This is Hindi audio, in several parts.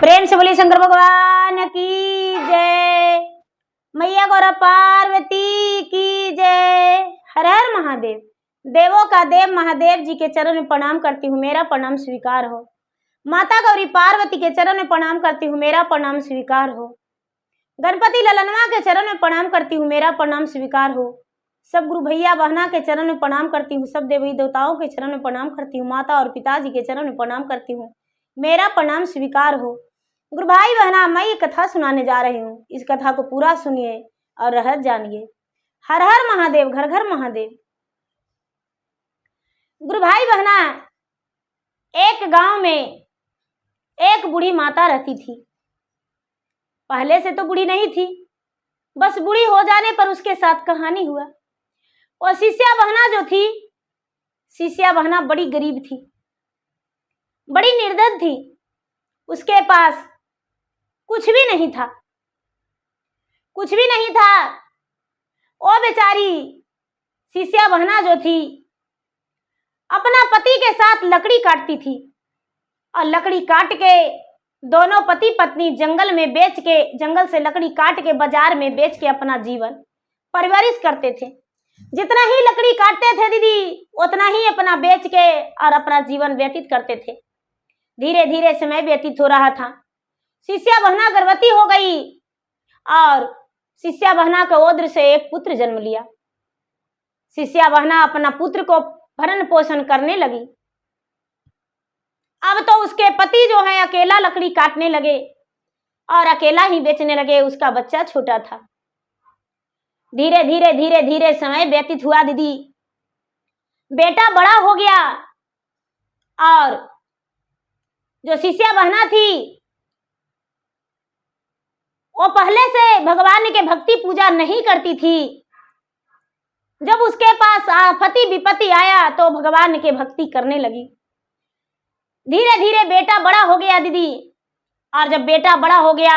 प्रेम से बोलिए शंकर भगवान की जय, मैया गौरा पार्वती की जय। हर हर महादेव। देवों का देव महादेव जी के चरण में प्रणाम करती हूँ, मेरा प्रणाम स्वीकार हो। माता गौरी पार्वती के चरण में प्रणाम करती हूँ, मेरा प्रणाम स्वीकार हो। गणपति ललनवा के चरण में प्रणाम करती हूँ, मेरा प्रणाम स्वीकार हो। सब गुरु भैया बहना के चरण में प्रणाम करती हूँ, सब देवी देवताओं के चरण में प्रणाम करती हूँ, माता और पिताजी के चरण में प्रणाम करती हूँ, मेरा प्रणाम स्वीकार हो। गुरु भाई बहना, मैं ये कथा सुनाने जा रही हूँ, इस कथा को पूरा सुनिए और रहस्य जानिए। हर हर महादेव, घर घर महादेव। गुरु भाई बहना, एक गांव में एक बूढ़ी माता रहती थी। पहले से तो बूढ़ी नहीं थी, बस बूढ़ी हो जाने पर उसके साथ कहानी हुआ। और शिष्या बहना जो थी, शिष्या बहना बड़ी गरीब थी, बड़ी निर्धन थी। उसके पास कुछ भी नहीं था, कुछ भी नहीं था। वो बेचारी शिष्या बहना जो थी, अपना पति के साथ लकड़ी काटती थी और लकड़ी काट के दोनों पति पत्नी जंगल में बेच के, जंगल से लकड़ी काट के बाजार में बेच के अपना जीवन परवरिश करते थे। जितना ही लकड़ी काटते थे दीदी, उतना ही अपना बेच के और अपना जीवन व्यतीत करते थे। धीरे धीरे समय व्यतीत हो रहा था। शिष्या बहना गर्भवती हो गई और शिष्या बहना के ओद्र से एक पुत्र जन्म लिया। शिष्या बहना अपना पुत्र को भरण पोषण करने लगी। अब तो उसके पति जो है अकेला लकड़ी काटने लगे और अकेला ही बेचने लगे। उसका बच्चा छोटा था। धीरे धीरे धीरे धीरे समय व्यतीत हुआ दीदी। बेटा बड़ा हो गया और जो शिष्या बहना थी, वो पहले से भगवान के भक्ति पूजा नहीं करती थी। जब उसके पास आफती विपत्ति आया तो भगवान के भक्ति करने लगी। धीरे धीरे बेटा बड़ा हो गया दीदी। और जब बेटा बड़ा हो गया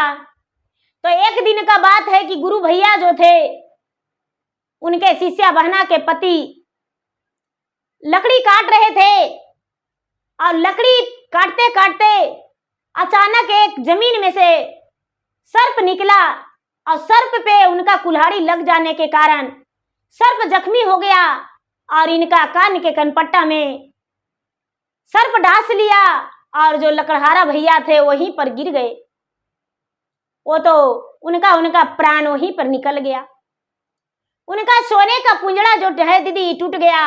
तो एक दिन का बात है कि गुरु भैया जो थे, उनके शिष्या बहना के पति लकड़ी काट रहे थे और लकड़ी काटते काटते अचानक एक जमीन में से सर्प निकला और सर्प पे उनका कुल्हाड़ी लग जाने के कारण सर्प जख्मी हो गया और इनका कान के कनपट्टा में सर्प डांस लिया और जो लकड़हारा भैया थे वहीं पर गिर गए। वो तो उनका प्राण वहीं पर निकल गया। उनका सोने का पुंजड़ा जो है दीदी टूट गया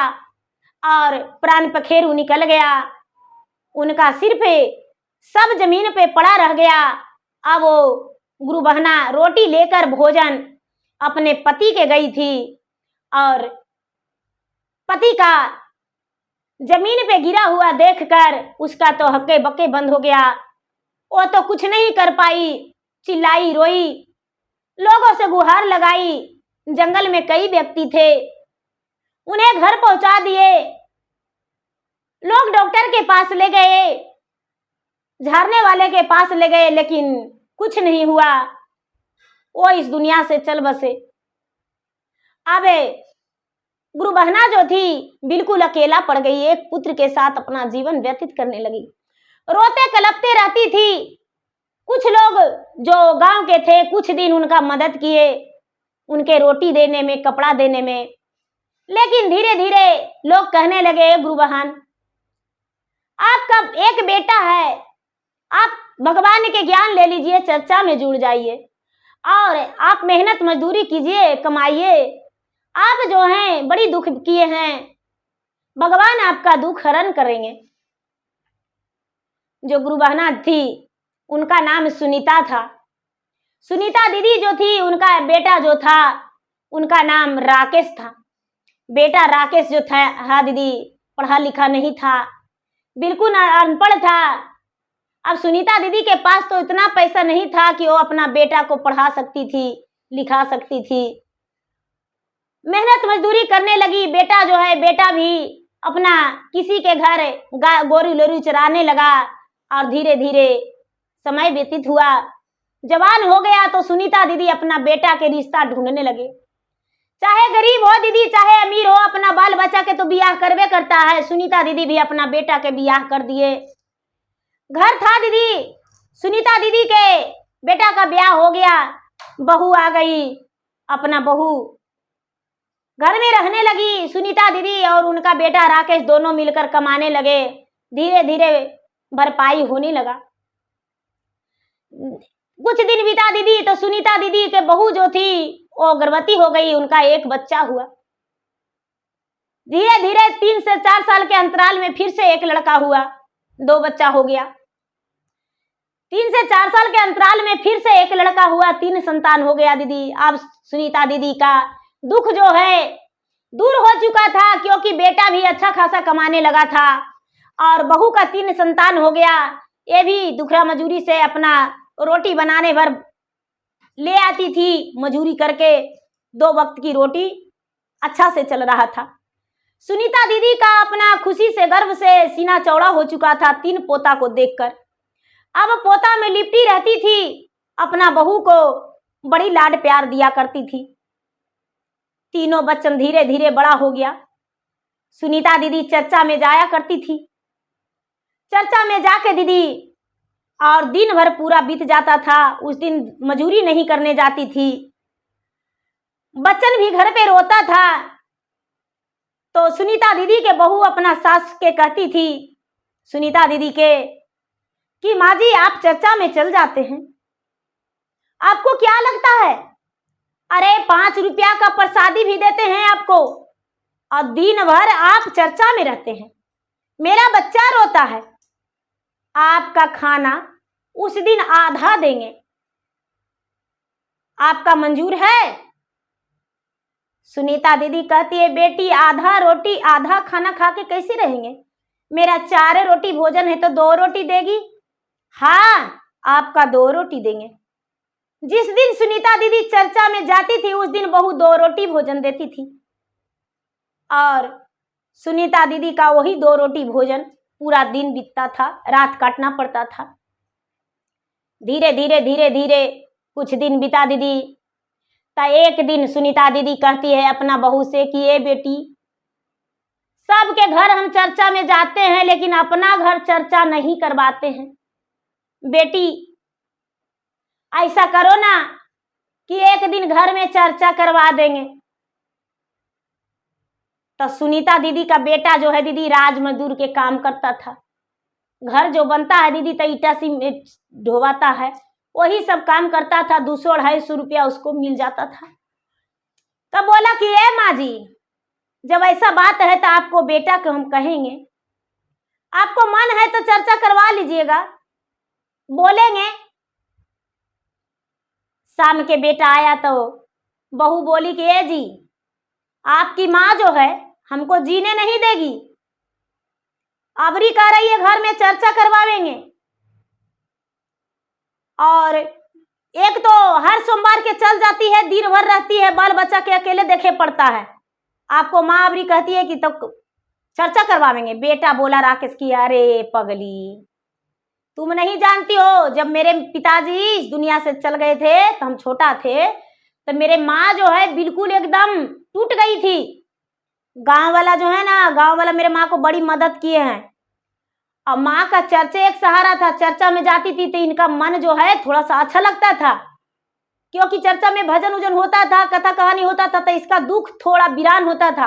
और प्राण पखेरु निकल गया। उनका सिर पे सब जमीन पे पड़ा रह गया। अब वो गुरु बहना रोटी लेकर भोजन अपने पति के गई थी और पति का जमीन पे गिरा हुआ देखकर उसका तो हक्के बक्के बंद हो गया। वो तो कुछ नहीं कर पाई, चिल्लाई रोई, लोगों से गुहार लगाई। जंगल में कई व्यक्ति थे, उन्हें घर पहुंचा दिए। लोग डॉक्टर के पास ले गए, झाड़ने वाले के पास ले गए, लेकिन कुछ नहीं हुआ। वो इस दुनिया से चल बसे। अब गुरु बहना जो थी बिल्कुल अकेला पड़ गई। एक पुत्र के साथ अपना जीवन व्यतीत करने लगी। रोते कलपते रहती थी। कुछ लोग जो गांव के थे कुछ दिन उनका मदद किए, उनके रोटी देने में, कपड़ा देने में। लेकिन धीरे धीरे लोग कहने लगे, गुरु बहन आपका एक बेटा है, आप भगवान के ज्ञान ले लीजिए, चर्चा में जुड़ जाइए और आप मेहनत मजदूरी कीजिए, कमाइए। आप जो हैं बड़ी दुख किए हैं, भगवान आपका दुख हरण करेंगे। जो गुरु बहना थी उनका नाम सुनीता था। सुनीता दीदी जो थी, उनका बेटा जो था उनका नाम राकेश था। बेटा राकेश जो था, हाँ दीदी, पढ़ा लिखा नहीं था, बिल्कुल अनपढ़ था। अब सुनीता दीदी के पास तो इतना पैसा नहीं था कि वो अपना बेटा को पढ़ा सकती थी, लिखा सकती थी। मेहनत मजदूरी करने लगी। बेटा जो है, बेटा भी अपना किसी के घर गोरू लोरू चराने लगा और धीरे धीरे समय व्यतीत हुआ। जवान हो गया तो सुनीता दीदी अपना बेटा के रिश्ता ढूंढने लगे। चाहे गरीब हो दीदी, चाहे अमीर हो, अपना बाल बच्चा के तो बियाह करवे करता है। सुनीता दीदी भी अपना बेटा के बियाह कर दिए। घर था दीदी, सुनीता दीदी के बेटा का ब्याह हो गया, बहू आ गई, अपना बहू घर में रहने लगी। सुनीता दीदी और उनका बेटा राकेश दोनों मिलकर कमाने लगे। धीरे धीरे भरपाई होने लगा। कुछ दिन बीता दीदी तो सुनीता दीदी के बहू जो थी वो गर्भवती हो गई, उनका एक बच्चा हुआ। धीरे धीरे 3 से 4 साल के अंतराल में फिर से एक लड़का हुआ, 2 बच्चा हो गया। 3 से 4 साल के अंतराल में फिर से एक लड़का हुआ, 3 संतान हो गया दीदी। अब सुनीता दीदी का दुख जो है दूर हो चुका था, क्योंकि बेटा भी अच्छा खासा कमाने लगा था और बहू का 3 संतान हो गया। ये भी दुखरा मजूरी से अपना रोटी बनाने भर ले आती थी, मजूरी करके 2 वक्त की रोटी अच्छा से चल रहा था। सुनीता दीदी का अपना खुशी से गर्व से सीना चौड़ा हो चुका था 3 पोता को देखकर। अब पोता में लिपटी रहती थी, अपना बहू को बड़ी लाड प्यार दिया करती थी। तीनों बच्चन धीरे धीरे बड़ा हो गया। सुनीता दीदी चर्चा में जाया करती थी। चर्चा में जाके दीदी और दिन भर पूरा बीत जाता था। उस दिन मजूरी नहीं करने जाती थी। बच्चन भी घर पे रोता था तो सुनीता दीदी के बहू अपना सास के कहती थी, सुनीता दीदी के, कि माँ जी आप चर्चा में चल जाते हैं, आपको क्या लगता है? अरे 5 रुपया का प्रसादी भी देते हैं आपको और दिन भर आप चर्चा में रहते हैं। मेरा बच्चा रोता है, आपका खाना उस दिन आधा देंगे, आपका मंजूर है? सुनीता दीदी कहती है, बेटी आधा रोटी आधा खाना खा के कैसे रहेंगे? मेरा 4 रोटी भोजन है तो 2 रोटी देगी? हाँ, आपका 2 रोटी देंगे। जिस दिन सुनीता दीदी चर्चा में जाती थी उस दिन बहू 2 रोटी भोजन देती थी और सुनीता दीदी का वही 2 रोटी भोजन पूरा दिन बीतता था, रात काटना पड़ता था। धीरे धीरे कुछ दिन बीता दीदी। तो एक दिन सुनीता दीदी कहती है अपना बहू से कि ये बेटी, सबके घर हम चर्चा में जाते हैं लेकिन अपना घर चर्चा नहीं करवाते हैं। बेटी ऐसा करो ना कि एक दिन घर में चर्चा करवा देंगे। तो सुनीता दीदी का बेटा जो है दीदी राज मजदूर के काम करता था। घर जो बनता है दीदी तो ईटा सी ढोवाता है, वही सब काम करता था। 200-250 रुपया उसको मिल जाता था। तब बोला कि ए माँ जी, जब ऐसा बात है तो आपको बेटा को हम कहेंगे, आपको मन है तो चर्चा करवा लीजिएगा, बोलेंगे। शाम के बेटा आया तो बहू बोली कि ए जी, आपकी माँ जो है हमको जीने नहीं देगी, अबरी कह रही है घर में चर्चा करवाएंगे। और एक तो हर सोमवार के चल जाती है, दिन भर रहती है, बाल बच्चा के अकेले देखे पड़ता है। आपको माँ अबरी कहती है कि तब चर्चा करवाएंगे। बेटा बोला राकेश की, अरे पगली, तुम नहीं जानती हो, जब मेरे पिताजी इस दुनिया से चल गए थे तो हम छोटा थे, तो मेरे माँ जो है बिल्कुल एकदम टूट गई थी। गांव वाला जो है ना, गांव वाला मेरे माँ को बड़ी मदद किए हैं और माँ का चर्चा एक सहारा था। चर्चा में जाती थी तो इनका मन जो है थोड़ा सा अच्छा लगता था, क्योंकि चर्चा में भजन उजन होता था, कथा कहानी होता था, तो इसका दुख थोड़ा वीरान होता था।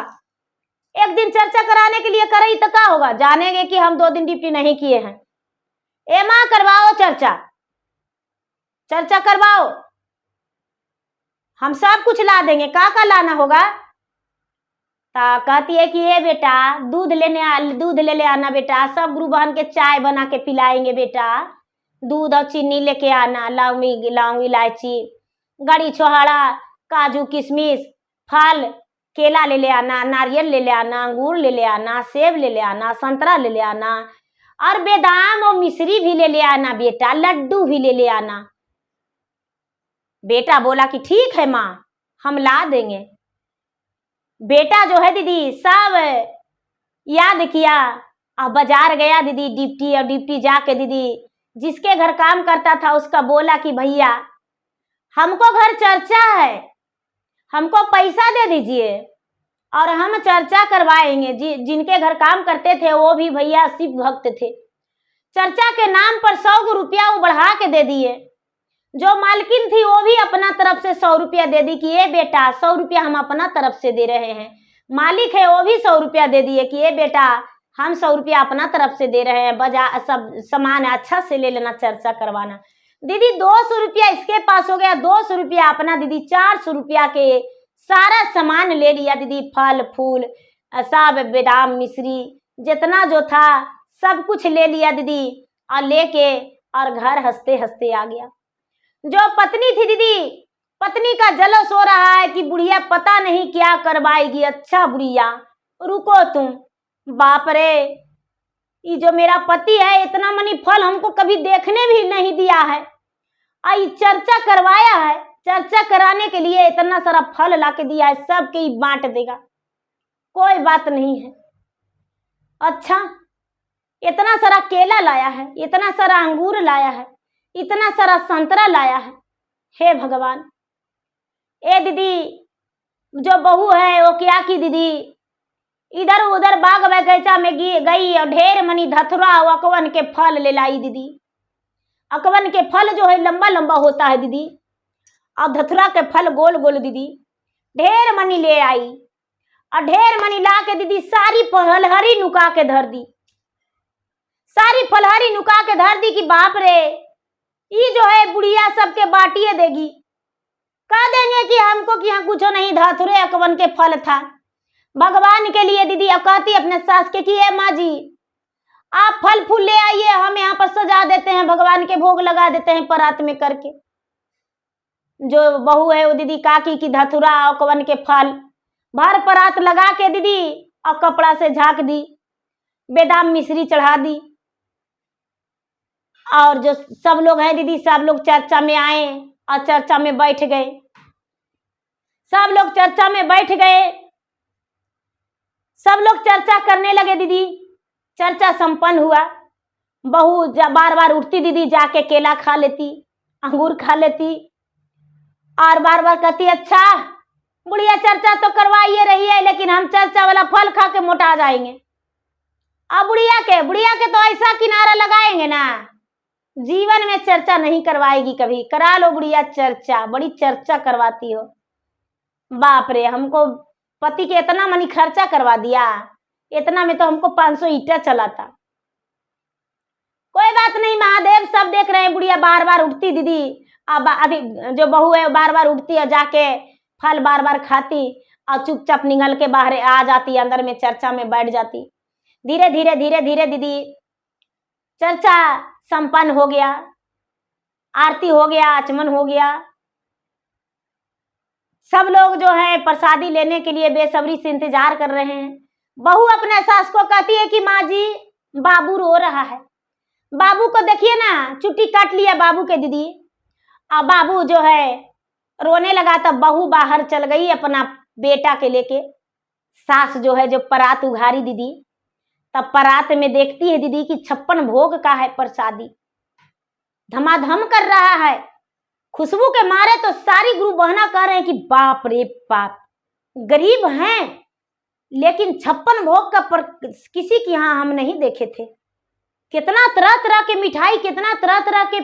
एक दिन चर्चा कराने के लिए करे तो क्या होगा, जानेंगे कि हम 2 दिन ड्यूटी नहीं किए हैं। ए माँ करवाओ चर्चा करवाओ, हम सब कुछ ला देंगे, का लाना होगा? कहती है कि ये बेटा दूध ले ले आना बेटा, सब गुरु बहन के चाय बना के पिलाएंगे बेटा, दूध और चीनी लेके आना, लौंग इलायची, गड़ी छोहाड़ा, काजू किशमिश, फल, केला ले आना, नारियल ले आना, अंगूर ले आना, सेब ले आना, संतरा ले आना और बादाम और मिश्री भी ले आना बेटा, लड्डू भी ले आना। बेटा बोला कि ठीक है माँ, हम ला देंगे। बेटा जो है दीदी सब याद किया और बाजार गया दीदी, डिप्टी जाके दीदी जिसके घर काम करता था उसका बोला कि भैया हमको घर चर्चा है, हमको पैसा दे दीजिए और हम चर्चा करवाएंगे। जिनके घर काम करते थे वो भी भैया शिव भक्त थे, चर्चा के नाम पर 100 रुपया वो बढ़ा के दे दिए। जो मालकिन थी वो भी अपना तरफ से 100 रुपया दे दी कि ये बेटा 100 रुपया हम अपना तरफ से दे रहे हैं। मालिक है वो भी 100 रुपया दे दिए कि ये बेटा हम 100 रुपया अपना तरफ से दे रहे हैं, बाजार सब सामान अच्छा से ले लेना, चर्चा करवाना। दीदी 200 रुपया इसके पास हो गया, 200 रुपया अपना दीदी 400 रुपया के सारा सामान ले लिया दीदी, फल फूल सब बादाम मिश्री जितना जो था सब कुछ ले लिया दीदी, और लेके और घर हंसते हंसते आ गया। जो पत्नी थी दीदी, पत्नी का जलस हो रहा है कि बुढ़िया पता नहीं क्या करवाएगी। अच्छा बुढ़िया रुको तुम, बाप रे ये जो मेरा पति है इतना मनी फल हमको कभी देखने भी नहीं दिया है, आई चर्चा करवाया है, चर्चा कराने के लिए इतना सारा फल ला के दिया है, सबके ही बांट देगा, कोई बात नहीं है। अच्छा इतना सारा केला लाया है, इतना सारा अंगूर लाया है, इतना सारा संतरा लाया है, हे भगवान। ए दीदी जो बहू है वो क्या की दीदी, इधर उधर बाग बगीचा में गई और ढेर मनी धतुरा अकवन के फल ले लाई दीदी। अकवन के फल जो है लंबा लंबा होता है दीदी, और धतुरा के फल गोल गोल दीदी, ढेर मनी ले आई और ढेर मनी ला के दीदी सारी फलहरी नुका के धर दी, सारी फलहरी नुका के धर दी कि बाप रे ये जो है बुढ़िया सबके बाटिए देगी, कह देंगे कि हमको कि यहाँ कुछ नहीं, धतुरे अकवन के फल था भगवान के लिए दीदी। अब कहती अपने सास के कि माँ जी आप फल फूल ले आइए, हम यहाँ पर सजा देते हैं, भगवान के भोग लगा देते हैं परात में करके। जो बहू है वो दीदी काकी की धतुरा अकवन के फल भर परात लगा के दीदी और कपड़ा से झाँक दी, बादाम मिश्री चढ़ा दी, और जो सब लोग हैं दीदी सब लोग चर्चा में आए और चर्चा में बैठ गए। सब लोग चर्चा में बैठ गए, सब लोग चर्चा करने लगे दीदी। चर्चा संपन्न हुआ। बहू बार बार उठती दीदी, जाके केला खा लेती, अंगूर खा लेती और बार बार कहती अच्छा बुढ़िया चर्चा तो करवाइए रही है, लेकिन हम चर्चा वाला फल खा के मोटा जाएंगे। अब बुढ़िया के तो ऐसा किनारा लगाएंगे ना, जीवन में चर्चा नहीं करवाएगी कभी। करा लो बुढ़िया चर्चा, बड़ी चर्चा करवाती हो। बाप रे हमको पति के इतना मनी खर्चा करवा दिया, इतना में तो हमको 500 ईटा चला था। कोई बात नहीं, महादेव सब देख रहे हैं। बुढ़िया बार बार उठती दीदी, अब अभी जो बहू है बार बार उठती है, जाके फल बार बार खाती और चुपचाप निकल के बाहर आ जाती, अंदर में चर्चा में बैठ जाती। धीरे धीरे धीरे धीरे दीदी चर्चा संपन्न हो गया, आरती हो गया, आचमन हो गया। सब लोग जो है प्रसादी लेने के लिए बेसब्री से इंतजार कर रहे हैं। बहू अपने सास को कहती है कि माँ जी बाबू रो रहा है, बाबू को देखिए ना, चुट्टी काट लिया बाबू के दीदी। अब बाबू जो है रोने लगा, तब बहू बाहर चल गई अपना बेटा के लेके। सास जो है जो परात उघारी दीदी, तब परात में देखती है दीदी कि 56 भोग का है प्रसादी, धमाधम कर रहा है। खुशबू के मारे तो सारी गुरु बहना कह रहे हैं कि बाप रे बाप, गरीब हैं लेकिन 56 भोग का किसी के यहाँ हम नहीं देखे थे। कितना तरह तरह के मिठाई, कितना तरह तरह के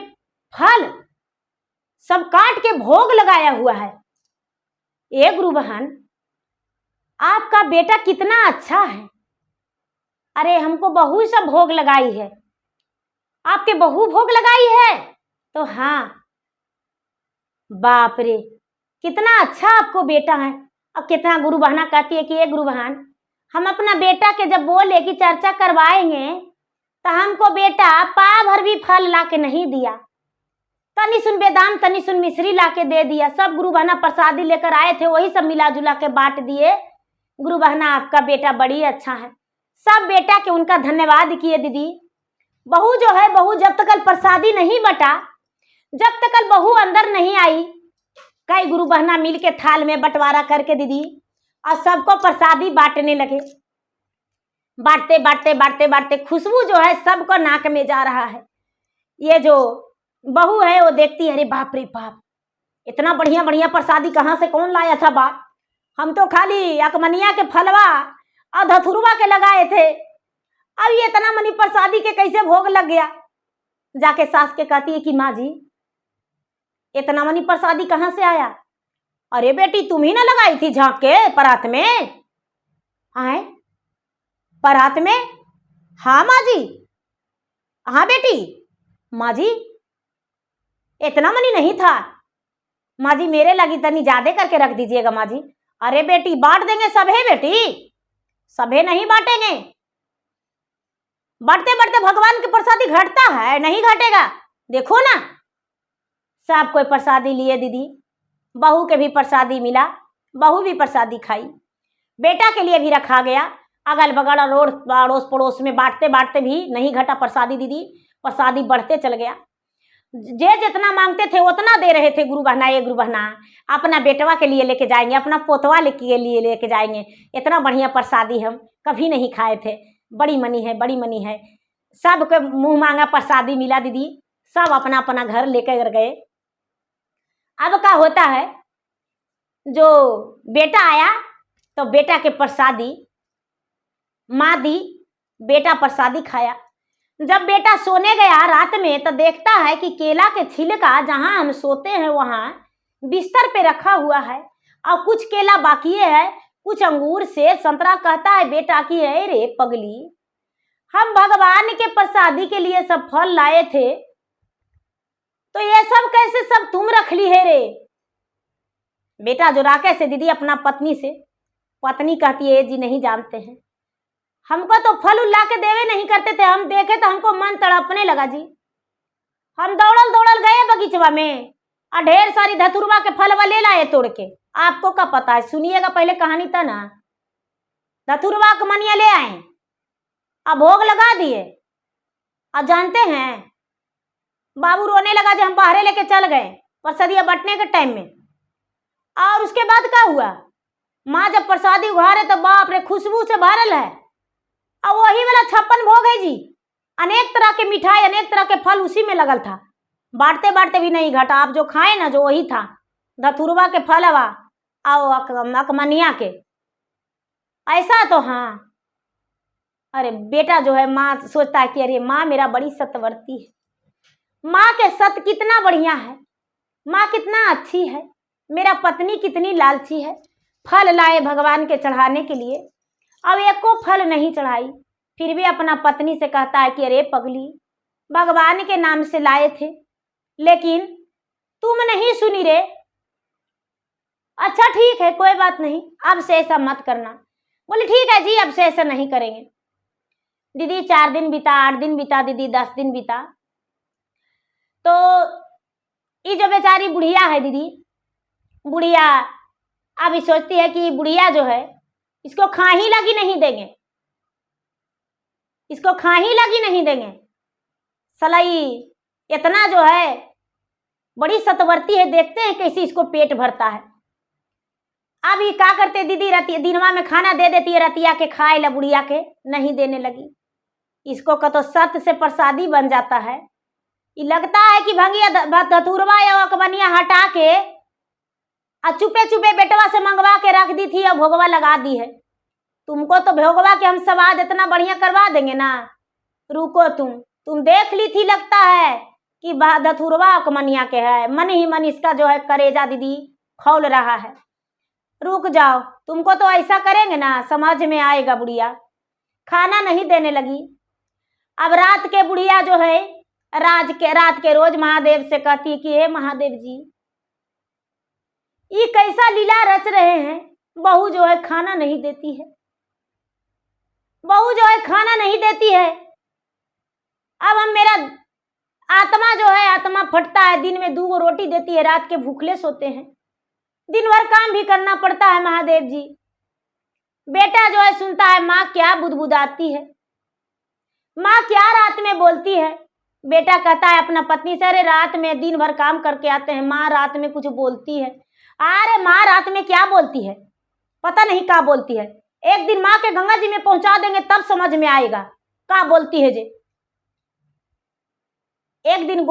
फल सब काट के भोग लगाया हुआ है। ए गुरु बहन, आपका बेटा कितना अच्छा है। अरे हमको बहू सब भोग लगाई है, आपके बहू भोग लगाई है? तो हाँ, बाप रे कितना अच्छा आपको बेटा है। अब कितना गुरु बहना कहती है कि ये गुरु बहन, हम अपना बेटा के जब बोले कि चर्चा करवाएंगे तो हमको बेटा पाव भर भी फल ला के नहीं दिया, तनी सुन बादाम तनी सुन मिश्री ला के दे दिया। सब गुरु बहना प्रसादी लेकर आए थे, वही सब मिला जुला के बांट दिए। गुरु बहना आपका बेटा बड़ी अच्छा है। सब बेटा के उनका धन्यवाद किए दीदी। बहू जो है, बहू जब तक प्रसादी नहीं बटा, जब तक बहू अंदर नहीं आई, कई गुरु बहना मिल के थाल में बंटवारा करके दीदी और सबको प्रसादी बांटने लगे। बांटते बांटते बांटते बांटते खुशबू जो है सबको नाक में जा रहा है। ये जो बहू है वो देखती है, अरे बाप रे बाप, इतना बढ़िया बढ़िया प्रसादी कहाँ से कौन लाया था बाप, हम तो खाली अकमनिया के फलवा और धतुरवा के लगाए थे, अब ये इतना मनी प्रसादी के कैसे भोग लग गया। जाके सास के कहती है कि माँ जी इतना मनी प्रसादी कहाँ से आया? अरे बेटी तुम ही ना लगाई थी झांक के परात में। हाँ परात में? हाँ माँ जी। हाँ बेटी। माँ जी इतना मनी नहीं था। माँ जी मेरे लगी तनी ज्यादा करके रख दीजिएगा माँ जी। अरे बेटी बांट देंगे सबे बेटी, सबे नहीं बांटेंगे। बढ़ते बढ़ते भगवान की प्रसादी घटता है? नहीं घटेगा। देखो ना सब कोई प्रसादी लिए दीदी, बहू के भी प्रसादी मिला, बहू भी प्रसादी खाई, बेटा के लिए भी रखा गया। अगल बगल अड़ोस पड़ोस में बांटते बांटते भी नहीं घटा प्रसादी दीदी, प्रसादी बढ़ते चल गया। जे जितना मांगते थे उतना दे रहे थे गुरु बहना। ये गुरु बहना अपना बेटवा के लिए लेके जाएंगे, अपना पोतवा के लिए लेके जाएंगे। इतना बढ़िया प्रसादी हम कभी नहीं खाए थे। बड़ी मनी है, बड़ी मनी है। सबके मुंह मांगा प्रसादी मिला दीदी, सब अपना अपना घर लेकर गए। अब क्या होता है, जो बेटा आया तो बेटा के प्रसादी माँ दी, बेटा प्रसादी खाया। जब बेटा सोने गया रात में तो देखता है कि केला के छिलका जहां हम सोते हैं वहां बिस्तर पे रखा हुआ है और कुछ केला बाकी है, कुछ अंगूर सेब संतरा। कहता है बेटा कि है रे पगली, हम भगवान के प्रसादी के लिए सब फल लाए थे तो ये सब कैसे सब तुम रख ली है रे? बेटा जो राके से दीदी अपना पत्नी से, पत्नी कहती है जी नहीं जानते हैं, हमको तो फल ला के देवे नहीं करते थे, हम देखे तो हमको मन तड़पने लगा जी। हम दौड़ल दौड़ल गए बगीचवा में और ढेर सारी धतुरवा के फलवा ले लाए तोड़ के। आपको क्या पता है, सुनिएगा पहले कहानी था ना। धतुरवा के मनिया ले आए और भोग लगा दिए और जानते हैं बाबू रोने लगा जब हम बाहरे लेके चल गए प्रसादिया बंटने के टाइम में। और उसके बाद क्या हुआ, माँ जब प्रसादी उघारे तो बाप रे खुशबू से भरल है और वही वाला 56 भोग है जी। अनेक तरह के मिठाई, अनेक तरह के फल उसी में लगल था। बांटते बांटते भी नहीं घटा। आप जो खाए ना जो वही था, धतुरवा के फलवा और अकमनिया के। ऐसा तो हाँ। अरे बेटा जो है माँ सोचता है कि अरे माँ मेरा बड़ी सतवर्ती है, माँ के सत कितना बढ़िया है, माँ कितना अच्छी है, मेरा पत्नी कितनी लालची है। फल लाए भगवान के चढ़ाने के लिए, अब एको फल नहीं चढ़ाई, फिर भी अपना पत्नी से कहता है कि अरे पगली भगवान के नाम से लाए थे लेकिन तुम नहीं सुनी रे। अच्छा ठीक है कोई बात नहीं, अब से ऐसा मत करना। बोले ठीक है जी अब से ऐसा नहीं करेंगे। दीदी 4 दिन बीता, 8 दिन बीता, दीदी 10 दिन बीता। तो ये जो बेचारी बुढ़िया है दीदी, बुढ़िया अभी सोचती है कि बुढ़िया जो है इसको खाही लगी नहीं देंगे, इसको खाही लगी नहीं देंगे। सलाई इतना जो है बड़ी सतवर्ती है, देखते हैं कैसे इसको पेट भरता है। अब ये क्या करते दीदी, दिनवा में खाना दे देती है, रतिया के खाए ला बुढ़िया के नहीं देने लगी। इसको का तो सत से प्रसादी बन जाता है। ये लगता है कि भंगिया धतुरवा या अकबनिया हटा के और चुपे चुपे बेटवा से मंगवा के रख दी थी और भोगवा लगा दी है। तुमको तो भोगवा के हम स्वाद इतना बढ़िया करवा देंगे ना, रुको तुम देख ली थी लगता है कि धतुरवा अकमनिया के है। मन ही मन इसका जो है करेजा दीदी खौल रहा है। रुक जाओ, तुमको तो ऐसा करेंगे ना समझ में आएगा। बुढ़िया खाना नहीं देने लगी। अब रात के बुढ़िया जो है रात के रोज महादेव से कहती कि हे महादेव जी ये कैसा लीला रच रहे हैं, बहू जो है खाना नहीं देती है, बहू जो है खाना नहीं देती है। अब हम मेरा आत्मा जो है आत्मा फटता है। दिन में 2 रोटी देती है, रात के भूखले सोते हैं, दिन भर काम भी करना पड़ता है महादेव जी। बेटा जो है सुनता है माँ क्या बुदबुदाती है, माँ क्या रात में बोलती है। बेटा कहता है अपना पत्नी से अरे रात में दिन भर काम करके आते हैं, माँ रात में कुछ बोलती है। अरे माँ रात में क्या बोलती है, पता नहीं क्या बोलती है। एक दिन माँ के गंगा जी में पहुंचा देंगे तब समझ में आएगा क्या बोलती है जे। एक दिन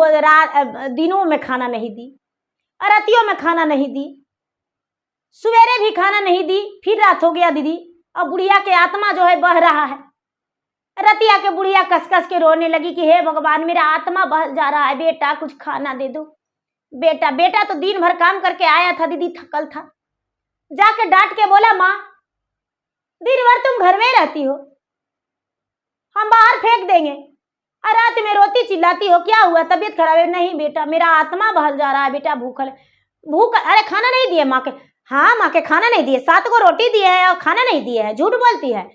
दिनों में खाना नहीं दी, रातियों में खाना नहीं दी, सवेरे भी खाना नहीं दी, फिर रात हो गया दीदी। और बुढ़िया के आत्मा जो है बह रहा है, रतिया के बुढ़िया कस कस के रोने लगी कि हे भगवान, मेरा आत्मा बहल जा रहा है, बेटा कुछ खाना दे दो। बेटा तो दिन भर काम करके आया था दीदी, थकल था। जाके डांट के बोला, माँ दिन भर तुम घर में रहती हो, हम बाहर फेंक देंगे, और रात में रोती चिल्लाती हो, क्या हुआ, तबीयत खराब है? नहीं बेटा, मेरा आत्मा बहल जा रहा है, बेटा भूख। अरे खाना नहीं दिए माँ के? हाँ माँ के खाना नहीं दिए, 7 को रोटी दिए है और खाना नहीं दिए है, झूठ बोलती है,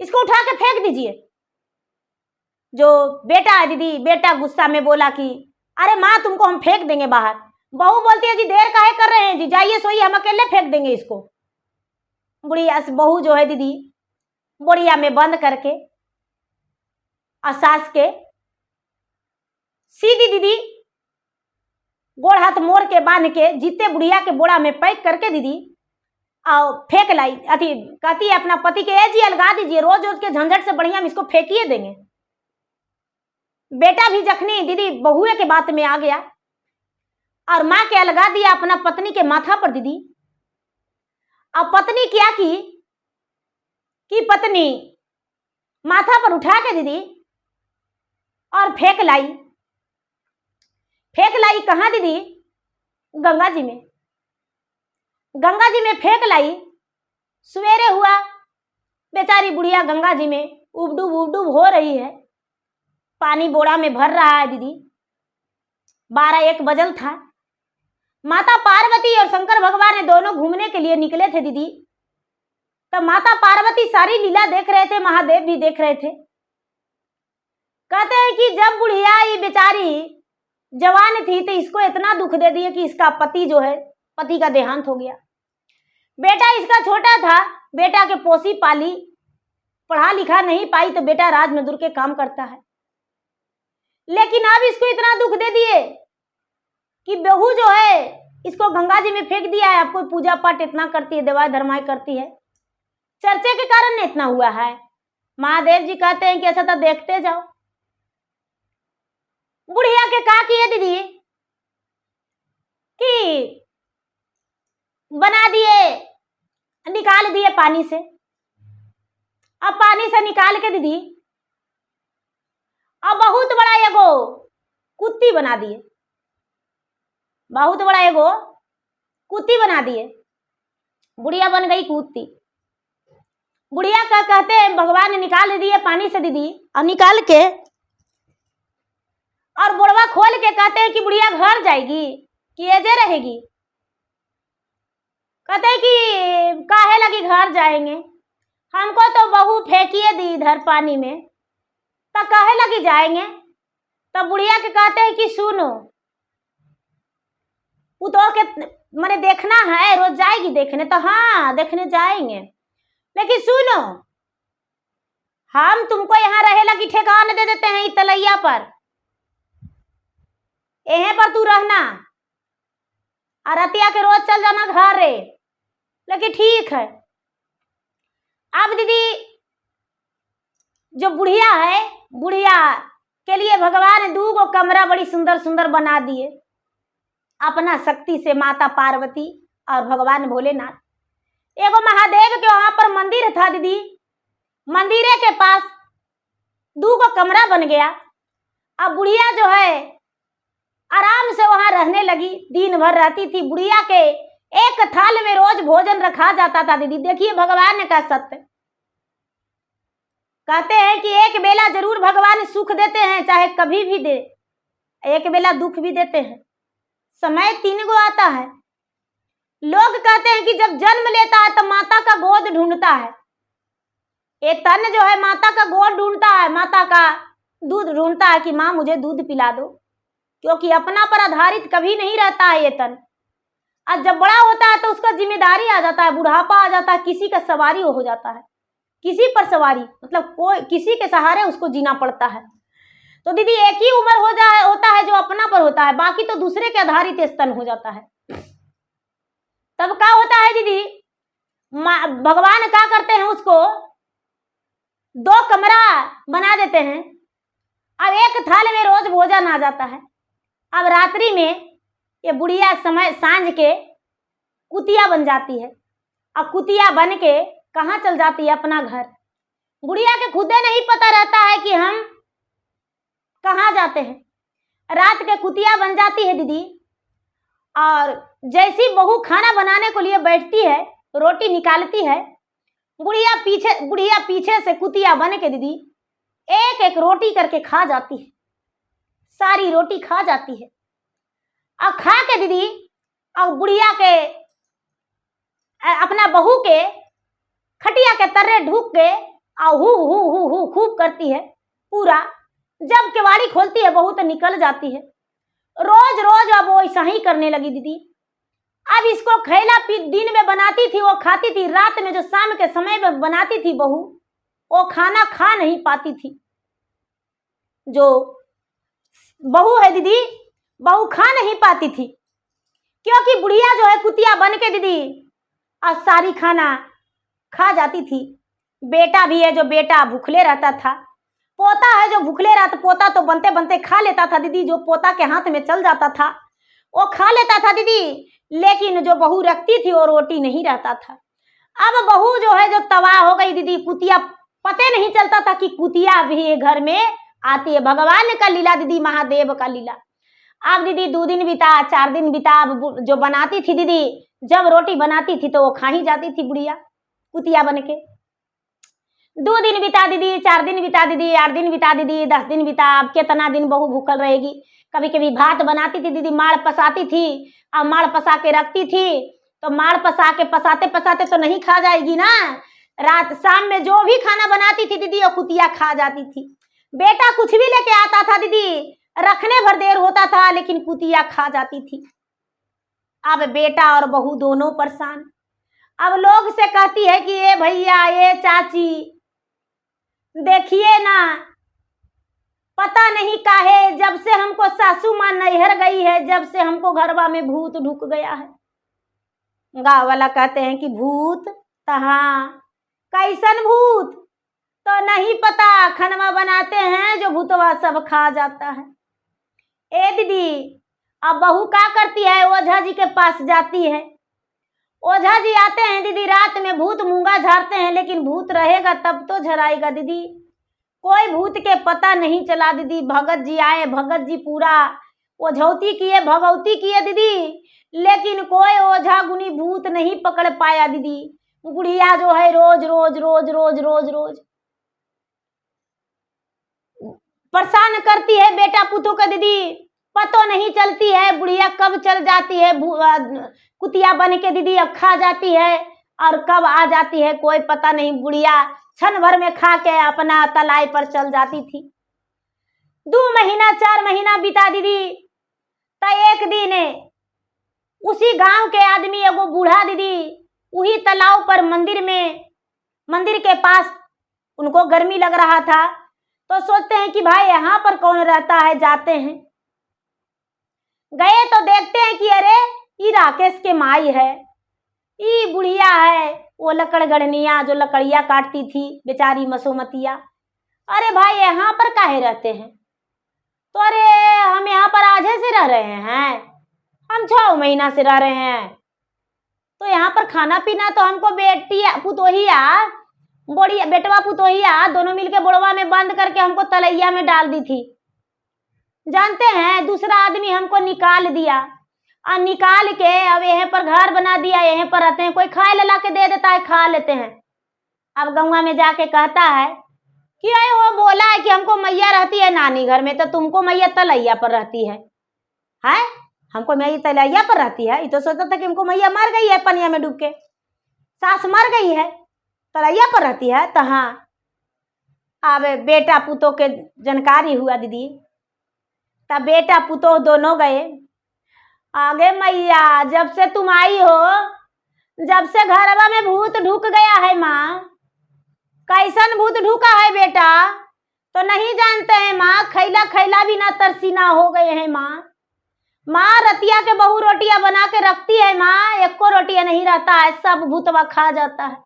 इसको उठा के फेंक दीजिए। जो बेटा है दीदी, बेटा गुस्सा में बोला कि अरे माँ तुमको हम फेंक देंगे बाहर। बहू बोलती है, जी देर काहे कर रहे हैं जी, जाइए सोइए, हम अकेले फेंक देंगे इसको। बुढ़िया बहू जो है दीदी, बोरिया में बंद करके और सास के सीधी दीदी गोड़ हाथ मोड़ के बांध के जीते बुढ़िया के बोरा में पैक करके दीदी और फेंक लाई। अति कहती है अपना पति के, ए जी अलगा दीजिए, रोज रोज के झंझट से बढ़िया हम इसको फेंकिए देंगे। बेटा भी जखनी दीदी बहुए के बात में आ गया और माँ के अलगा दिया अपना पत्नी के माथा पर दीदी। अब पत्नी क्या की कि पत्नी माथा पर उठा के दीदी और फेंक लाई कहाँ दीदी? गंगा जी में। गंगा जी में फेंक लाई। सवेरे हुआ, बेचारी बुढ़िया गंगा जी में उबडूब हो रही है, पानी बोरा में भर रहा है दीदी। 12-1 बजल था। माता पार्वती और शंकर भगवान ने दोनों घूमने के लिए निकले थे दीदी। तो माता पार्वती सारी लीला देख रहे थे, महादेव भी देख रहे थे। कहते हैं कि जब बुढ़िया ये बेचारी जवान थी तो इसको इतना दुख दे दिया कि इसका पति जो है, पति का देहांत हो गया। बेटा इसका छोटा था, बेटा के पोसी पाली, पढ़ा लिखा नहीं पाई तो बेटा राज मजदूर के काम करता है। लेकिन अब इसको इतना दुख दे दिए कि बहू जो है इसको गंगा जी में फेंक दिया है। आपको पूजा पाठ इतना करती है, देवाय धर्माय करती है, चर्चे के कारण इतना हुआ है। महादेव जी कहते हैं कि ऐसा तो देखते जाओ। बुढ़िया के का किए दीदी कि बना दिए, निकाल दिए पानी से। अब पानी से निकाल के दीदी अब बहुत बड़ा एगो कुत्ती बना दिए, बहुत बड़ा एगो कुत्ती बना दिए। बुढ़िया बन गई कुत्ती। बुढ़िया का कहते हैं भगवान ने निकाल दिए पानी से दीदी, और निकाल के और बोड़वा खोल के कहते हैं कि बुढ़िया घर जाएगी कि एजे रहेगी? कहते हैं कि काहे लगी घर जाएंगे, हमको तो बहू फेंकिए दी इधर पानी में, तो काहे लगी जाएंगे? तो बुढ़िया के कहते हैं कि सुनो, उतो के मैंने देखना है, रोज जाएगी देखने? तो हाँ देखने जाएंगे, लेकिन सुनो हम तुमको यहाँ रहे लगी ठेकाना दे देते हैं तलैया पर, यहीं पर तू रहना और रतिया के रोज चल जाना घर रे। लेकिन ठीक है। अब दीदी जो बुढ़िया है, बुढ़िया के लिए भगवान ने 2 कमरा बड़ी सुंदर सुंदर बना दिए अपना शक्ति से, माता पार्वती और भगवान भोलेनाथ। एगो महादेव के वहां पर मंदिर था दीदी, मंदिरे के पास 2 कमरा बन गया। अब बुढ़िया जो है आराम से वहां रहने लगी, दिन भर रहती थी। बुढ़िया के एक थाल में रोज भोजन रखा जाता था दीदी। देखिए भगवान ने कहा सत्य, कहते हैं कि एक बेला जरूर भगवान सुख देते हैं, चाहे कभी भी दे, एक बेला दुख भी देते हैं। समय 3 गो आता है। लोग कहते हैं कि जब जन्म लेता है तो माता का गोद ढूंढता है, ये तन जो है माता का गोद ढूंढता है, माता का दूध ढूंढता है कि माँ मुझे दूध पिला दो, क्योंकि अपना पर आधारित कभी नहीं रहता है ये तन। और जब बड़ा होता है तो उसका जिम्मेदारी आ जाता है, बुढ़ापा आ जाता है, किसी का सवारी हो जाता है, किसी पर सवारी मतलब कोई किसी के सहारे उसको जीना पड़ता है। तो दीदी एक ही उम्र होता है जो अपना पर होता है, बाकी तो दूसरे के आधारित स्तन हो जाता है। तब क्या होता है दीदी, भगवान क्या करते हैं, उसको 2 कमरा बना देते हैं। अब एक थाल में रोज भोजन आ जाता है। अब रात्रि में ये बुढ़िया समय सांझ के कुतिया बन जाती है, और कुतिया बन के कहाँ चल जाती है? अपना घर। बुढ़िया के खुदे नहीं पता रहता है कि हम कहाँ जाते हैं। रात के कुतिया बन जाती है दीदी, और जैसी बहू खाना बनाने को लिए बैठती है, रोटी निकालती है, बुढ़िया पीछे से कुतिया बन के दीदी एक एक रोटी करके खा जाती है, सारी रोटी खा जाती है। और खा के दीदी और बुढ़िया के अपना बहू के खटिया के तर्रे ढूक के और हु खूब करती है पूरा। जब केवाड़ी खोलती है बहू तो निकल जाती है। रोज रोज अब वो ऐसा ही करने लगी दीदी। अब इसको खैला दिन में बनाती थी वो खाती थी, रात में जो शाम के समय में बनाती थी बहू, वो खाना खा नहीं पाती थी। जो बहू है दीदी, बहू खा नहीं पाती थी, क्योंकि बुढ़िया जो है कुतिया बन के दीदी और सारी खाना खा जाती थी। बेटा भी है जो बेटा भूखले रहता था, पोता है जो भूखले रहता, पोता तो बनते बनते खा लेता था दीदी, जो पोता के हाथ में चल जाता था वो खा लेता था दीदी, लेकिन जो बहू रखती थी वो रोटी नहीं रहता था। अब बहू जो है जो तबाह हो गई दीदी, कुतिया पते नहीं चलता था कि कुतिया भी घर में आती है। भगवान का लीला दीदी, महादेव का लीला। अब दीदी 2 दिन बीता, 4 दिन बीता, अब जो बनाती थी दीदी, जब रोटी बनाती थी तो वो खा ही जाती थी बुढ़िया कुतिया बन के। 2 दिन बीता दीदी, 4 दिन बीता दीदी, 8 दिन बीता दीदी, 10 दिन बीता। अब कितना दिन बहू भूखल रहेगी। कभी कभी भात बनाती थी दीदी, माड़ पसाती थी और माड़ पसा के रखती थी, तो माड़ पसा के पसाते पसाते तो नहीं खा जाएगी ना। रात शाम में जो भी खाना बनाती थी दीदी वो कुतिया खा जाती थी। बेटा कुछ भी लेके आता था दीदी, रखने भर देर होता था लेकिन कुतिया खा जाती थी। अब बेटा और बहू दोनों परेशान। अब लोग से कहती है कि ये भैया, ये चाची, देखिए ना, पता नहीं काहे जब से हमको सासू माँ नैहर गई है, जब से हमको घरवा में भूत ढुक गया है। गाँव वाला कहते हैं कि भूत, तहाँ कैसन भूत तो नहीं पता, खनवा बनाते हैं जो भूतवा सब खा जाता है। ए दीदी, अब बहू क्या करती है, ओझा जी के पास जाती है। ओझा जी आते हैं दीदी, रात में भूत मूंगा झाड़ते हैं, लेकिन भूत रहेगा तब तो झराएगा दीदी। कोई भूत के पता नहीं चला दीदी। भगत जी आए, भगत जी पूरा ओझौती किए, भगवती किए दीदी, लेकिन कोई ओझा गुनी भूत नहीं पकड़ पाया दीदी। बुढ़िया जो है रोज रोज रोज रोज रोज रोज परेशान करती है बेटा पुतों का दीदी, पतो नहीं चलती है बुढ़िया कब चल जाती है कुतिया बन के दीदी, अब खा जाती है और कब आ जाती है कोई पता नहीं। बुढ़िया क्षण भर में खा के अपना तलाई पर चल जाती थी। 2 महीना 4 महीना बीता दीदी, तो एक दिन उसी गांव के आदमी एगो बूढ़ा दीदी वही तालाब पर मंदिर के पास उनको गर्मी लग रहा था, तो सोचते हैं कि भाई यहाँ पर कौन रहता है, जाते हैं। गए तो देखते हैं कि अरे ये राकेश के माई है, ये बुढ़िया है, वो लकड़ गढ़निया जो लकड़िया काटती थी बेचारी मसोमतिया। अरे भाई यहाँ पर काहे रहते हैं? तो अरे हम यहाँ पर आजे से रह रहे हैं, हम 6 महीना से रह रहे हैं, तो यहाँ पर खाना पीना तो हमको बेटवा पुतोहिया दोनों मिलके बोड़वा में बंद करके हमको तलैया में डाल दी थी। जानते हैं, दूसरा आदमी हमको निकाल दिया और निकाल के अब यहाँ पर घर बना दिया, यहाँ पर रहते हैं। कोई खाए ला के दे देता है, खा लेते हैं। अब गौवा में जाके कहता है कि अरे वो बोला है कि हमको मैया रहती है नानी घर में, तो तुमको मैया तलैया पर रहती है। हमको मैया तलैया पर रहती है, ये तो सोचता था कि हमको मैया मर गई है पनिया में डूब के, सास मर गई है, तलैया पर रहती है। तो हाँ, अब बेटा पुतों के जानकारी हुआ दीदी, तब बेटा पुतोह दोनों गए। आगे मैया, जब से तुम आई हो, जब से घरवा में भूत ढुक गया है माँ। कैसन भूत ढुका है बेटा? तो नहीं जानते हैं माँ, खैला खैला भी ना तरसीना हो गए हैं माँ। माँ रतिया के बहू रोटियां बना के रखती है माँ, एको रोटियां नहीं रहता है, सब भूतवा खा जाता है।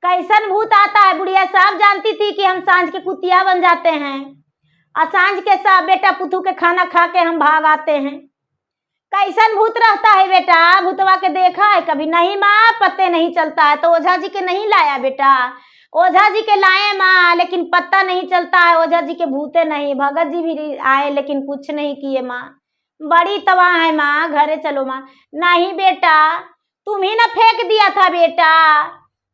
कैसन भूत आता है? बुढ़िया साहब जानती थी कि हम सांझ के कुतिया बन जाते हैं और सांझ के साथ बेटा पुतू के खाना खा के हम भाग आते हैं। कैसन भूत रहता है बेटा? भूतवा के देखा है कभी? नहीं माँ, पते नहीं चलता है। तो ओझा जी के नहीं लाया बेटा? ओझा जी के लाए माँ, लेकिन पत्ता नहीं चलता है। ओझा जी के भूते नहीं, भगत जी भी आए लेकिन कुछ नहीं किए माँ। बड़ी तबाह है माँ, घरे चलो माँ। नहीं बेटा, तुम ही ना फेंक दिया था बेटा,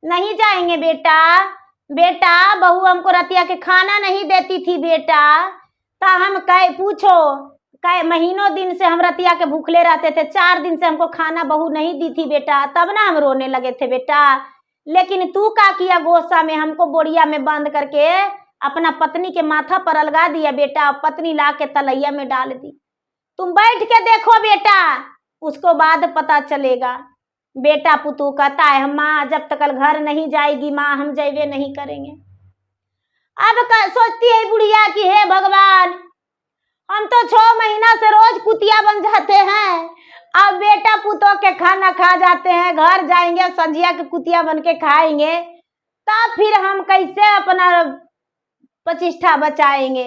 नहीं जाएंगे बेटा। बेटा बहू हमको रतिया के खाना नहीं देती थी बेटा, ता हम कहे पूछो, कई महीनों दिन से हम रतिया के भूखले रहते थे। 4 दिन से हमको खाना बहू नहीं दी थी बेटा, तब ना हम रोने लगे थे बेटा। लेकिन तू का किया, गोसा में हमको बोरिया में बंद करके अपना पत्नी के माथा पर अलगा दिया बेटा, पत्नी ला के तलैया में डाल दी। तुम बैठ के देखो बेटा, उसको बाद पता चलेगा। बेटा पुतू कहता है माँ जब तक घर नहीं जाएगी माँ हम जैवे नहीं करेंगे। अब सोचती है बुढ़िया कि हे भगवान, हम तो 6 महीना से रोज कुतिया बन जाते हैं, अब बेटा पुतों के खाना खा जाते हैं, घर जाएंगे संजिया के कुतिया बन के खाएंगे, तब फिर हम कैसे अपना प्रतिष्ठा बचाएंगे।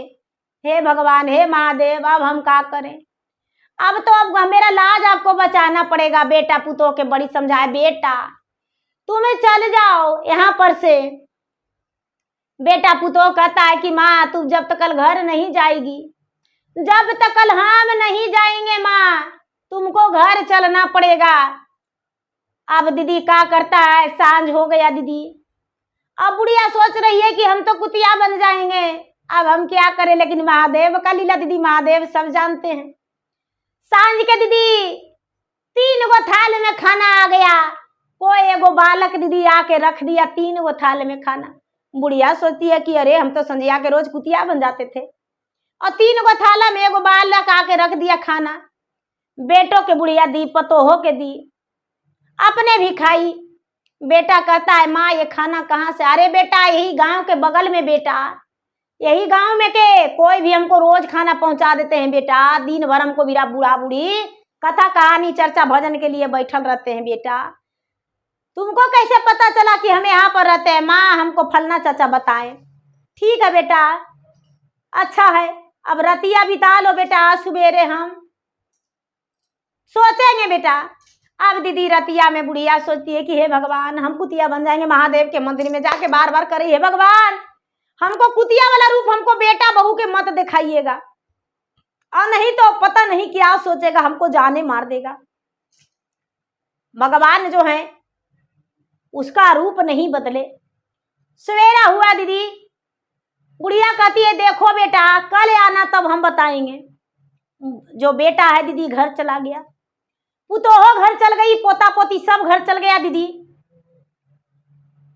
हे भगवान, हे महादेव, अब हम क्या करें। अब तो अब मेरा लाज आपको बचाना पड़ेगा। बेटा पुतों के बड़ी समझाए, बेटा तुम्हें चल जाओ यहाँ पर से। बेटा पुतों कहता है कि माँ तू जब तक कल घर नहीं जाएगी, जब तक कल हम नहीं जाएंगे माँ, तुमको घर चलना पड़ेगा। अब दीदी क्या करता है, सांझ हो गया दीदी। अब बुढ़िया सोच रही है कि हम तो कुतिया बन जाएंगे, अब हम क्या करें। लेकिन महादेव का लीला दीदी, महादेव सब जानते हैं। सांझ के दीदी 3 गो थाल में खाना आ गया, कोई एगो बालक दीदी आके रख दिया 3 गो थाल में खाना। बुढ़िया सोचती है कि अरे हम तो संजिया के रोज कुतिया बन जाते थे, और 3 गो थाला में एगो बालक आके रख दिया खाना। बेटों के बुढ़िया दी, पतोहो के दी, अपने भी खाई। बेटा कहता है माँ ये खाना कहाँ से। अरे बेटा यही गांव के बगल में बेटा, यही गांव में के कोई भी हमको रोज खाना पहुंचा देते हैं बेटा। दिन भर हमको बिरा बूढ़ा बूढ़ी कथा कहानी चर्चा भजन के लिए बैठल रहते हैं बेटा। तुमको कैसे पता चला कि हम यहाँ पर रहते हैं। माँ हमको फलना चाचा बताए। ठीक है बेटा, अच्छा है, अब रतिया बिता लो बेटा, सुबेरे हम सोचेंगे बेटा। अब दीदी रतिया में बुढ़िया सोचती है कि हे भगवान हम कुतिया बन जाएंगे। महादेव के मंदिर में जाके बार बार करे, हे भगवान हमको कुतिया वाला रूप हमको बेटा बहू के मत दिखाइएगा, और नहीं तो पता नहीं क्या सोचेगा, हमको जाने मार देगा। भगवान जो है उसका रूप नहीं बदले। सवेरा हुआ दीदी, बुढ़िया कहती है देखो बेटा कल आना तब हम बताएंगे। जो बेटा है दीदी घर चला गया, पुतोहो घर चल गई, पोता पोती सब घर चल गया दीदी।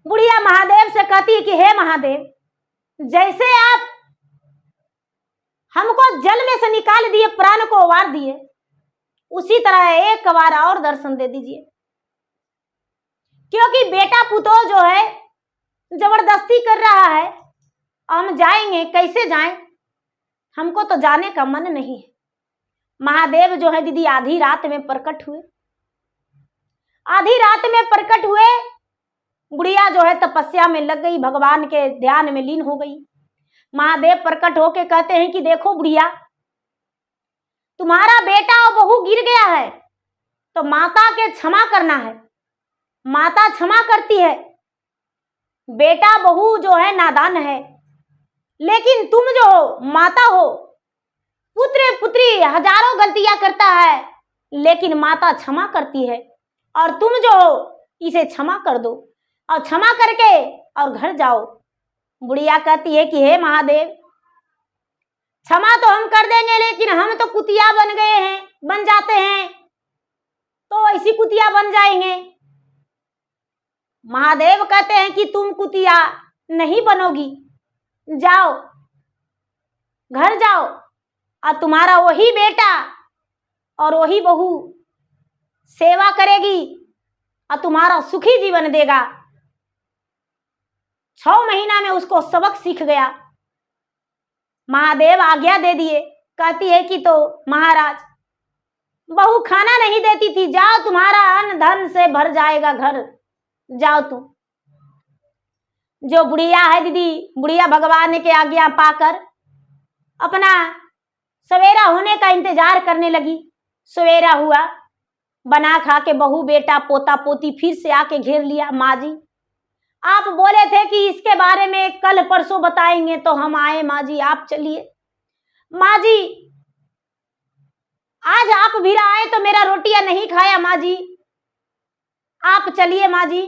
बुढ़िया महादेव से कहती है कि हे महादेव, जैसे आप हमको जल में से निकाल दिए, प्राण को उबार दिए, उसी तरह एक बार और दर्शन दे दीजिए। क्योंकि बेटा पुतो जो है जबरदस्ती कर रहा है, हम जाएंगे कैसे जाएं, हमको तो जाने का मन नहीं है। महादेव जो है दीदी आधी रात में प्रकट हुए। आधी रात में प्रकट हुए, बुढ़िया जो है तपस्या में लग गई, भगवान के ध्यान में लीन हो गई। महादेव प्रकट होके कहते हैं कि देखो बुढ़िया, तुम्हारा बेटा और बहू गिर गया है, तो माता के क्षमा करना है। माता क्षमा करती है। बेटा बहू जो है नादान है, लेकिन तुम जो हो माता हो, पुत्र पुत्री हजारों गलतियां करता है, लेकिन माता क्षमा करती है, और तुम जो हो इसे क्षमा कर दो, और क्षमा करके और घर जाओ। बुढ़िया कहती है कि हे महादेव, क्षमा तो हम कर देंगे, लेकिन हम तो कुतिया बन गए हैं, बन जाते हैं, तो ऐसी कुतिया बन जाएंगे। महादेव कहते हैं कि तुम कुतिया नहीं बनोगी, जाओ घर जाओ, और तुम्हारा वही बेटा और वही बहू सेवा करेगी और तुम्हारा सुखी जीवन देगा। 6 महीना में उसको सबक सीख गया। महादेव आज्ञा दे दिए। कहती है कि तो महाराज बहू खाना नहीं देती थी, जाओ तुम्हारा अन्न धन से भर जाएगा घर, जाओ तुम। जो बुढ़िया है दीदी, बुढ़िया भगवान के आज्ञा पाकर अपना सवेरा होने का इंतजार करने लगी। सवेरा हुआ, बना खा के बहू बेटा पोता पोती फिर से आके घेर लिया। माँ जी आप बोले थे कि इसके बारे में कल परसों बताएंगे, तो हम आए माँ जी, आप चलिए। माँ जी आज आप भी आए तो मेरा रोटियां नहीं खाया माँ जी, आप चलिए माँ जी।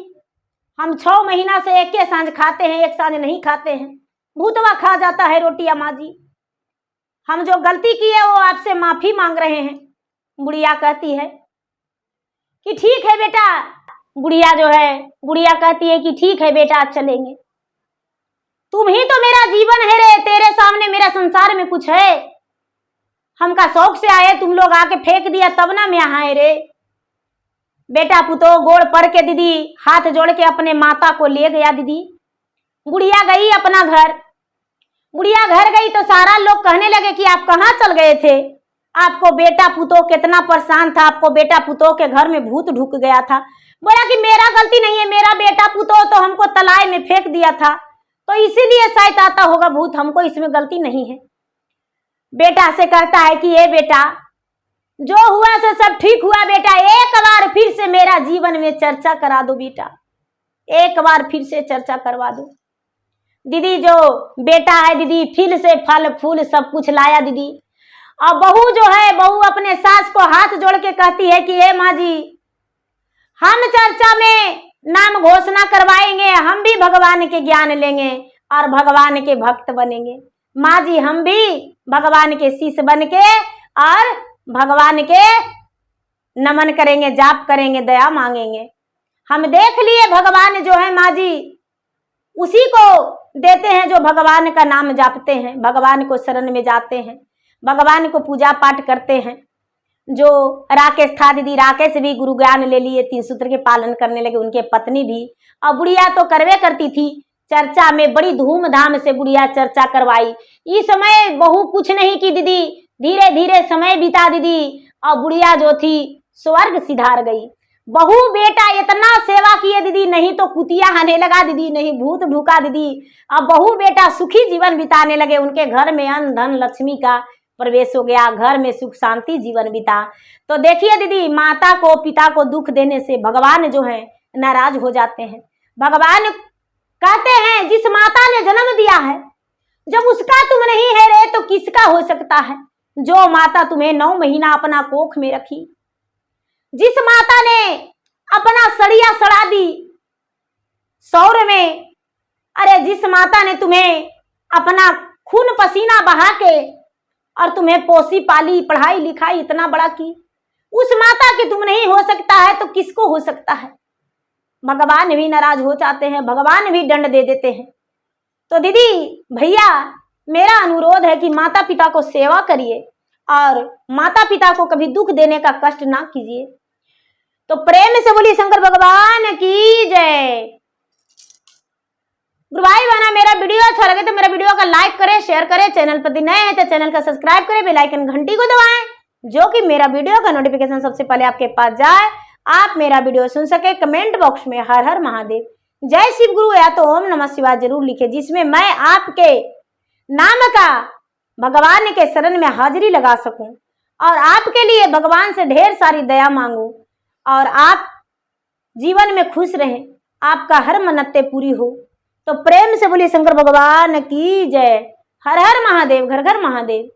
हम 6 महीना से एक ही सांझ खाते हैं, एक सांझ नहीं खाते हैं, भूतवा खा जाता है रोटियां माँ जी। हम जो गलती की है वो आपसे माफी मांग रहे हैं। बुढ़िया कहती है कि ठीक है बेटा। बुढ़िया कहती है कि ठीक है बेटा, चलेंगे। तुम ही तो मेरा जीवन है रे, तेरे सामने मेरा संसार में कुछ है? हमका शौक से आए, तुम लोग आके फेंक दिया तब ना मैं आए रे। बेटा पुतो गोड़ पड़ के दीदी हाथ जोड़ के अपने माता को ले गया दीदी। बुढ़िया गई अपना घर। बुढ़िया घर गई तो सारा लोग कहने लगे कि आप कहाँ चल गए थे? आपको बेटा पुतो कितना परेशान था, आपको बेटा पुतो के घर में भूत ढुक गया था। बोला कि मेरा गलती नहीं है, मेरा बेटा पुतो तो हमको तलाई में फेंक दिया था, तो इसीलिए शायद आता होगा भूत, हमको इसमें गलती नहीं है। बेटा से कहता है कि ये बेटा जो हुआ सो सब ठीक हुआ बेटा, एक बार फिर से मेरा जीवन में चर्चा करा दो बेटा, एक बार फिर से चर्चा करवा दो। दीदी जो बेटा है दीदी फिर से फल फूल सब कुछ लाया दीदी। और बहू जो है, बहू अपने सास को हाथ जोड़ के कहती है कि हे माँ जी, हम चर्चा में नाम घोषणा करवाएंगे, हम भी भगवान के ज्ञान लेंगे और भगवान के भक्त बनेंगे। माँ जी हम भी भगवान के शिष्य बन के और भगवान के नमन करेंगे, जाप करेंगे, दया मांगेंगे। हम देख लिए भगवान जो है माँ जी उसी को देते हैं जो भगवान का नाम जापते हैं, भगवान को शरण में जाते हैं, भगवान को पूजा पाठ करते हैं। जो राकेश था दीदी, राकेश भी गुरु ज्ञान ले लिए, 3 सूत्र के पालन करने लगे, उनके पत्नी भी। और बुढ़िया तो करवे करती थी, चर्चा में बड़ी धूमधाम से बुढ़िया चर्चा करवाई। इस समय बहू कुछ नहीं की दीदी, धीरे धीरे समय बीता दीदी, और बुढ़िया जो थी स्वर्ग सिधार गई। बहू बेटा इतना सेवा किए दीदी, नहीं तो कुतिया आने लगा दीदी, नहीं भूत ढुका दीदी। अब बहू बेटा सुखी जीवन बिताने लगे, उनके घर में अन्न धन लक्ष्मी का प्रवेश हो गया, घर में सुख शांति जीवन बिता। तो देखिए दीदी, माता को पिता को दुख देने से भगवान जो है नाराज हो जाते हैं। भगवान कहते हैं जिस माता ने जन्म दिया है, जब उसका तुम नहीं है रे तो किसका हो सकता है? जो माता तुम्हें 9 महीना अपना कोख में रखी, जिस माता ने अपना सड़िया सड़ा दी सौर में, अरे जिस माता ने तुम्हें अपना खून पसीना बहा के और तुम्हें पोसी पाली पढ़ाई लिखाई इतना बड़ा की, उस माता की तुम नहीं हो सकता है तो किसको हो सकता है? भगवान भी नाराज हो जाते हैं, भगवान भी दंड दे देते हैं। तो दीदी भैया मेरा अनुरोध है कि माता पिता को सेवा करिए और माता पिता को कभी दुख देने का कष्ट ना कीजिए। तो प्रेम से बोलिए शंकर भगवान की जय। गुरु भाई बहना मेरा वीडियो अच्छा लगे तो मेरा वीडियो का लाइक करें, शेयर करें, चैनल पर नए हैं तो चैनल का सब्सक्राइब करें, बेल आइकन घंटी को दबाएं, जो कि मेरा वीडियो का नोटिफिकेशन सबसे पहले आपके पास जाए, आप मेरा वीडियो सुन सके। कमेंट बॉक्स में हर हर महादेव, जय शिव गुरु या तो ओम नमः शिवाय जरूर लिखे, जिसमें मैं आपके नाम का भगवान के शरण में हाजिरी लगा सकूं और आपके लिए भगवान से ढेर सारी दया मांगू और आप जीवन में खुश रहें, आपका हर मन्नतें पूरी हो। तो प्रेम से बोलिए शंकर भगवान की जय। हर हर महादेव, घर घर महादेव।